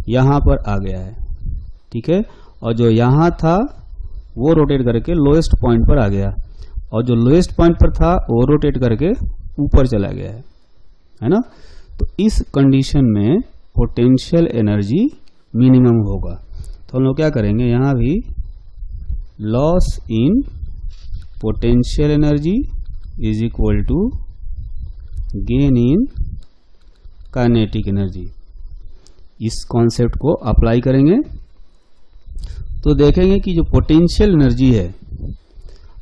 यहाँ पर आ गया है, ठीक है। और जो यहाँ था वो रोटेट करके लोएस्ट पॉइंट पर आ गया, और जो लोएस्ट पॉइंट पर था वो रोटेट करके ऊपर चला गया है ना। तो इस कंडीशन में पोटेंशियल एनर्जी मिनिमम होगा। तो हम लोग क्या करेंगे, यहाँ भी loss in potential energy is equal to gain in kinetic energy, इस कॉन्सेप्ट को अप्लाई करेंगे तो देखेंगे कि जो पोटेंशियल एनर्जी है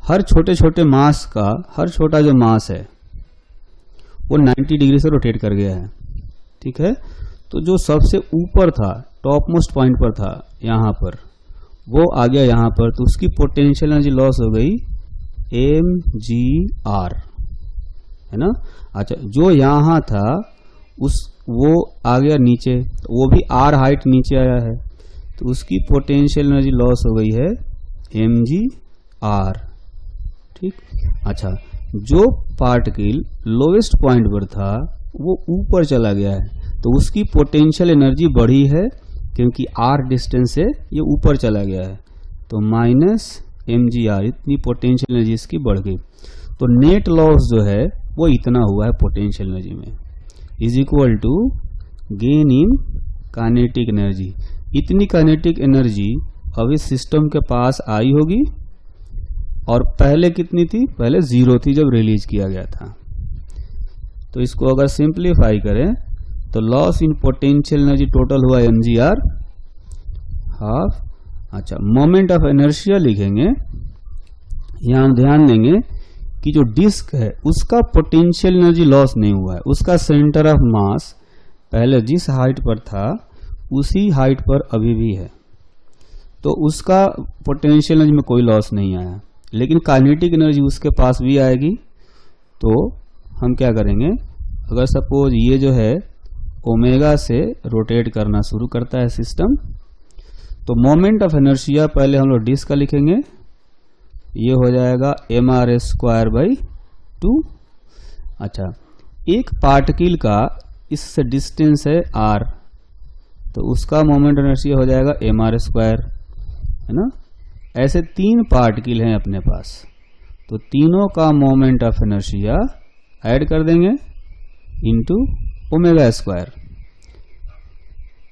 हर छोटे छोटे मास का, हर छोटा जो मास है वो 90 डिग्री से रोटेट कर गया है, ठीक है। तो जो सबसे ऊपर था, टॉप मोस्ट पॉइंट पर था यहाँ पर, वो आ गया यहाँ पर, तो उसकी पोटेंशियल एनर्जी लॉस हो गई mgr, है ना। अच्छा, जो यहाँ था वो आ गया नीचे, तो वो भी r हाइट नीचे आया है, तो उसकी पोटेंशियल एनर्जी लॉस हो गई है mgr, ठीक। अच्छा, जो पार्टिकल लोवेस्ट पॉइंट पर था वो ऊपर चला गया है, तो उसकी पोटेंशियल एनर्जी बढ़ी है क्योंकि r डिस्टेंस से ये ऊपर चला गया है, तो माइनस mgr, इतनी पोटेंशियल एनर्जी इसकी बढ़ गई। तो नेट लॉस जो है वो इतना हुआ है पोटेंशियल एनर्जी में, is equal to gain in kinetic energy. इतनी काइनेटिक एनर्जी अभी सिस्टम के पास आई होगी, और पहले कितनी थी? पहले 0 थी जब रिलीज किया गया था। तो इसको अगर सिंप्लीफाई करें तो loss in potential energy total हुआ mgr हाफ। अच्छा, मोमेंट ऑफ इनर्शिया लिखेंगे, यहाँ हम ध्यान देंगे कि जो डिस्क है उसका पोटेंशियल एनर्जी लॉस नहीं हुआ है, उसका सेंटर ऑफ मास पहले जिस हाइट पर था उसी हाइट पर अभी भी है, तो उसका पोटेंशियल एनर्जी में कोई लॉस नहीं आया। लेकिन काइनेटिक एनर्जी उसके पास भी आएगी। तो हम क्या करेंगे, अगर सपोज ये जो है ओमेगा से रोटेट करना शुरू करता है सिस्टम, तो मोमेंट ऑफ इनर्शिया पहले हम लोग डिस्क का लिखेंगे, ये हो जाएगा mr²/2। अच्छा, एक पार्टिकल का इससे डिस्टेंस है r, तो उसका मोमेंट इनर्शिया हो जाएगा mr², है ना। ऐसे 3 पार्टिकल हैं अपने पास, तो तीनों का मोमेंट ऑफ इनर्शिया ऐड कर देंगे इनटू ω²।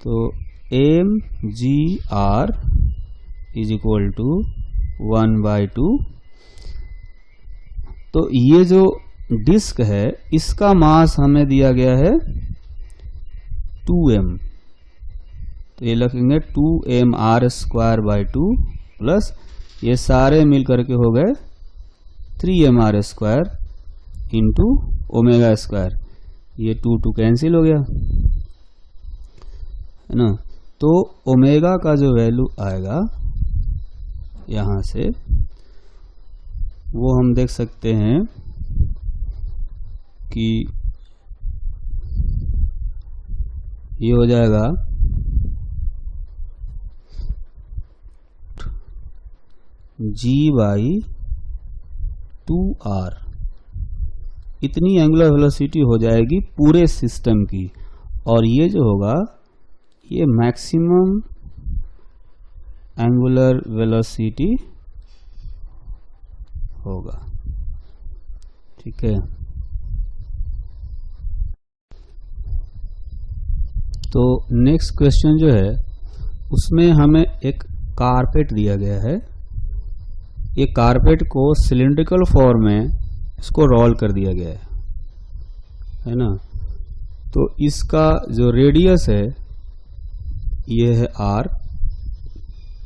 तो mgr इज इक्वल टू 1/2। तो ये जो डिस्क है इसका मास हमें दिया गया है 2m, तो ये लिखेंगे 2mr²/2 प्लस ये सारे मिल करके हो गए 3mr² इंटू ω²। ये 2 कैंसिल हो गया, है ना। तो ओमेगा का जो वैल्यू आएगा यहां से, वो हम देख सकते हैं कि ये हो जाएगा g/2r। इतनी एंगुलर वेलोसिटी हो जाएगी पूरे सिस्टम की, और ये जो होगा ये मैक्सिमम एंगुलर वेलोसिटी होगा, ठीक है। तो नेक्स्ट क्वेश्चन जो है उसमें हमें एक कारपेट दिया गया है। ये कारपेट को सिलिंड्रिकल फॉर्म में इसको रोल कर दिया गया है ना। तो इसका जो रेडियस है ये है r,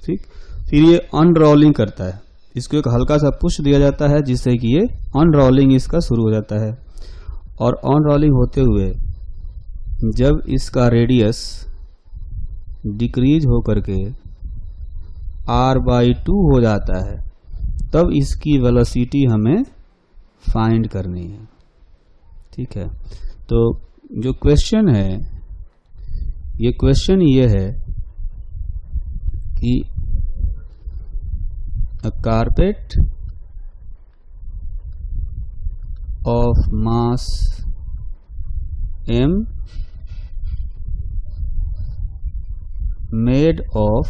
ठीक। फिर ये अनरोलिंग करता है, इसको एक हल्का सा पुश दिया जाता है जिससे कि ये अनरोलिंग इसका शुरू हो जाता है, और अनरोलिंग होते हुए जब इसका रेडियस डिक्रीज हो करके r/2 हो जाता है, तब इसकी वेलोसिटी हमें फाइंड करनी है, ठीक है। तो जो क्वेश्चन है, ये क्वेश्चन ये है कि a carpet of mass m made of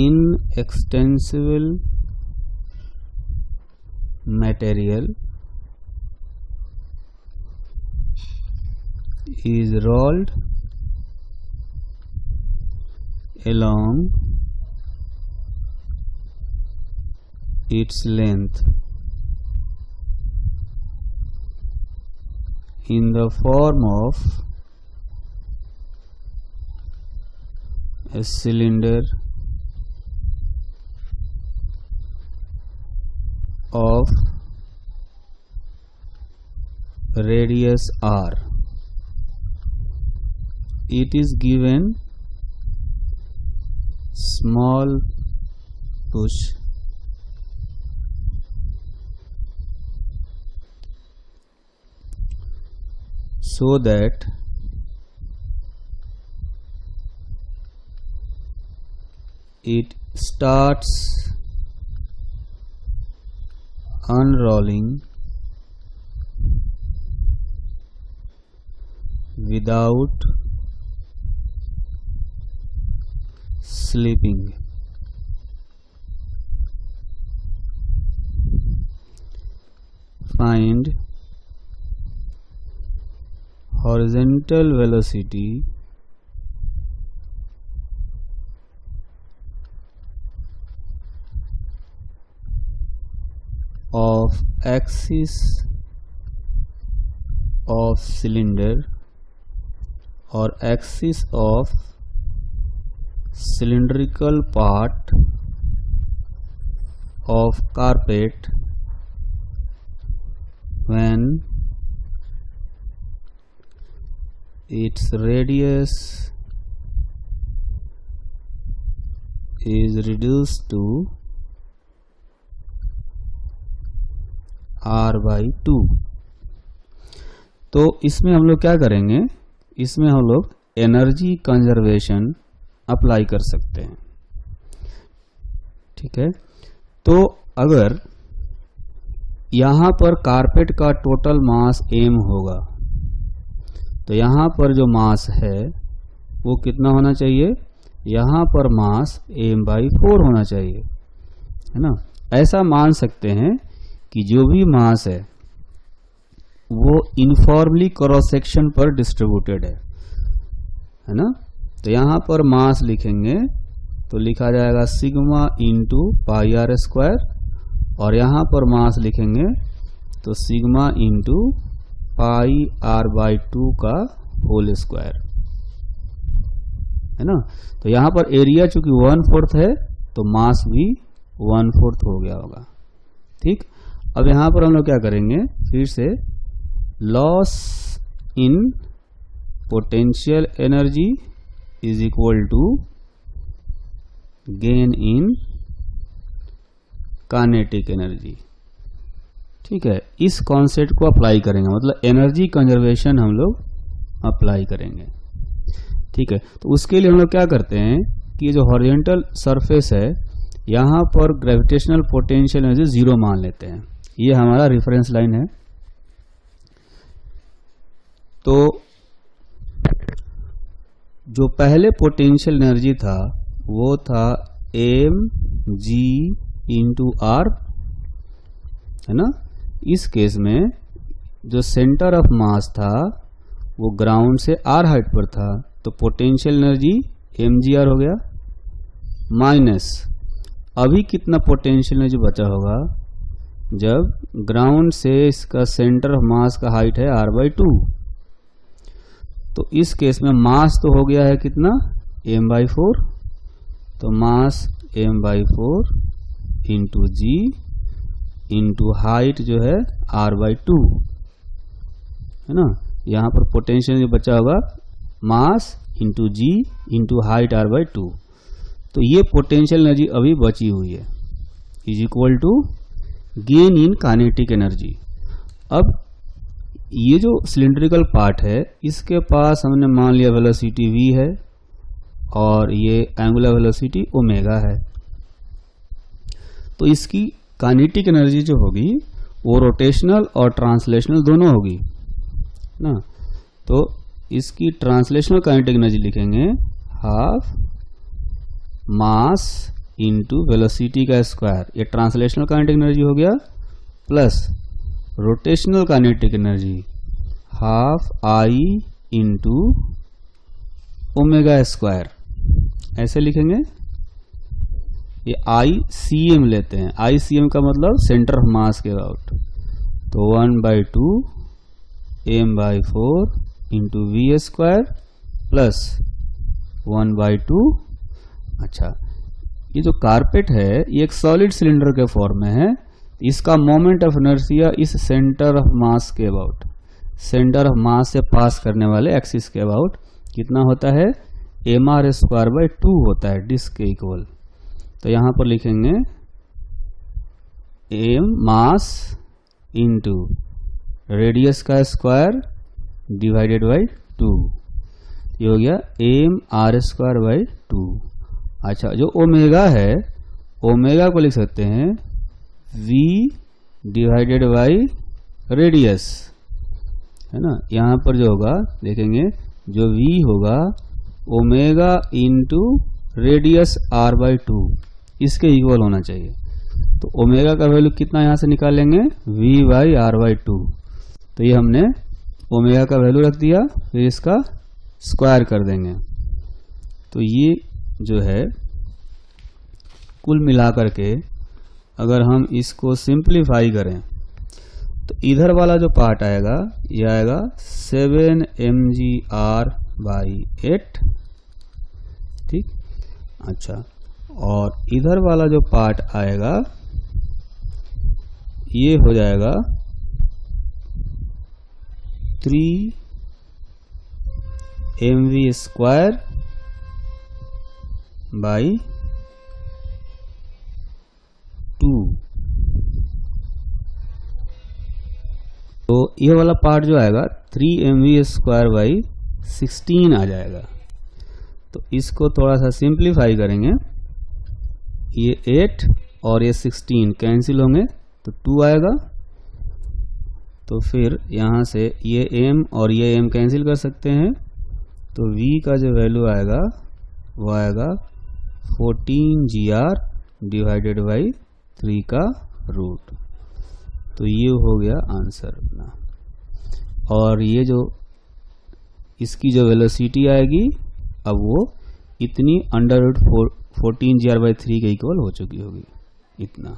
inextensible material is rolled along its length in the form of a cylinder of radius r. It is given small push so that it starts unrolling without slipping. Find horizontal velocity of axis of cylinder or axis of cylindrical part of carpet when its radius is reduced to R/2। तो इसमें हम लोग क्या करेंगे, इसमें हम लोग एनर्जी कंजर्वेशन अप्लाई कर सकते हैं। ठीक है, तो अगर यहां पर कारपेट का टोटल मास m होगा तो यहां पर जो मास है वो कितना होना चाहिए, यहां पर मास m/4 होना चाहिए, है ना। ऐसा मान सकते हैं कि जो भी मास है वो यूनिफॉर्मली क्रॉस सेक्शन पर डिस्ट्रीब्यूटेड है ना। तो यहां पर मास लिखेंगे तो लिखा जाएगा sigma into pi R square, और यहां पर मास लिखेंगे तो सिग्मा इंटू पाई r/2 का होल स्क्वायर, है ना। तो यहां पर एरिया चूंकि 1/4 है तो मास भी 1/4 हो गया होगा। ठीक, अब यहां पर हम लोग क्या करेंगे, फिर से loss in potential energy is equal to gain in kinetic energy. ठीक है, इस कॉन्सेप्ट को अप्लाई करेंगे, मतलब एनर्जी कंजर्वेशन हम लोग अप्लाई करेंगे। ठीक है, तो उसके लिए हम लोग क्या करते हैं कि जो हॉरिजॉन्टल सरफेस है यहां पर ग्रेविटेशनल पोटेंशियल एनर्जी 0 मान लेते हैं। ये हमारा रेफरेंस लाइन है। तो जो पहले पोटेंशियल एनर्जी था वो था mg इंटू आर, है ना। इस केस में जो सेंटर ऑफ मास था वो ग्राउंड से r हाइट पर था, तो पोटेंशियल एनर्जी mgr हो गया, माइनस अभी कितना पोटेंशियल एनर्जी बचा होगा जब ग्राउंड से इसका सेंटर ऑफ मास का हाइट है r/2। तो इस केस में मास तो हो गया है कितना, m/4, तो मास m/4 into g into height जो है r/2, है ना। यहां पर पोटेंशियल जो बचा होगा mass into g into height r/2, तो ये पोटेंशियल एनर्जी अभी बची हुई है is equal to gain in kinetic energy. अब ये जो सिलिंड्रिकल पार्ट है इसके पास हमने मान लिया वेलोसिटी v है और ये एंगुलर वेलोसिटी ओमेगा है, तो इसकी काइनेटिक एनर्जी जो होगी वो रोटेशनल और ट्रांसलेशनल दोनों होगी ना। तो इसकी ट्रांसलेशनल काइनेटिक एनर्जी लिखेंगे हाफ मास इंटू वेलोसिटी का स्क्वायर, ये ट्रांसलेशनल काइनेटिक एनर्जी हो गया, plus rotational kinetic energy half I into omega square, ऐसे लिखेंगे। ये ICM लेते हैं, ICM का मतलब सेंटर ऑफ मास के अबाउट, तो 1/2 m/4 into we square plus 1/2। अच्छा, ये जो कारपेट है ये एक सॉलिड सिलेंडर के फॉर्म में है, इसका मोमेंट ऑफ इनर्शिया इस सेंटर ऑफ मास के अबाउट, सेंटर ऑफ मास से पास करने वाले एक्सिस के अबाउट कितना होता है, mr²/2 होता है डिस्क के इक्वल। तो यहां पर लिखेंगे m मास इंटू रेडियस का स्क्वायर डिवाइडेड बाई 2, ये हो गया mr²/2। अच्छा, जो ओमेगा है ओमेगा को लिख सकते हैं v डिवाइडेड बाई रेडियस, है ना। यहां पर जो होगा देखेंगे जो v होगा ओमेगा इंटू रेडियस r/2, इसके इक्वल होना चाहिए। तो ओमेगा का वैल्यू कितना यहां से निकालेंगे, v/r/2, तो ये हमने ओमेगा का वैल्यू रख दिया, फिर इसका स्क्वायर कर देंगे। तो ये जो है कुल मिलाकर के अगर हम इसको सिंप्लीफाई करें तो इधर वाला जो पार्ट आएगा ये आएगा 7mgr/8, ठीक। अच्छा, और इधर वाला जो पार्ट आएगा ये हो जाएगा 3mv² 2। तो ये वाला पार्ट जो आएगा 3mv² / 16 आ जाएगा। तो इसको थोड़ा सा सिंप्लीफाई करेंगे, ये 8 और ये 16 कैंसिल होंगे तो 2 आएगा। तो फिर यहाँ से ये m और ये m कैंसिल कर सकते हैं, तो v का जो वैल्यू आएगा वो आएगा 14gr/3 का रूट। तो ये हो गया आंसर अपना। और ये जो इसकी जो वेलोसिटी आएगी अब वो इतनी √14gr/3 के इक्वल हो चुकी होगी, इतना।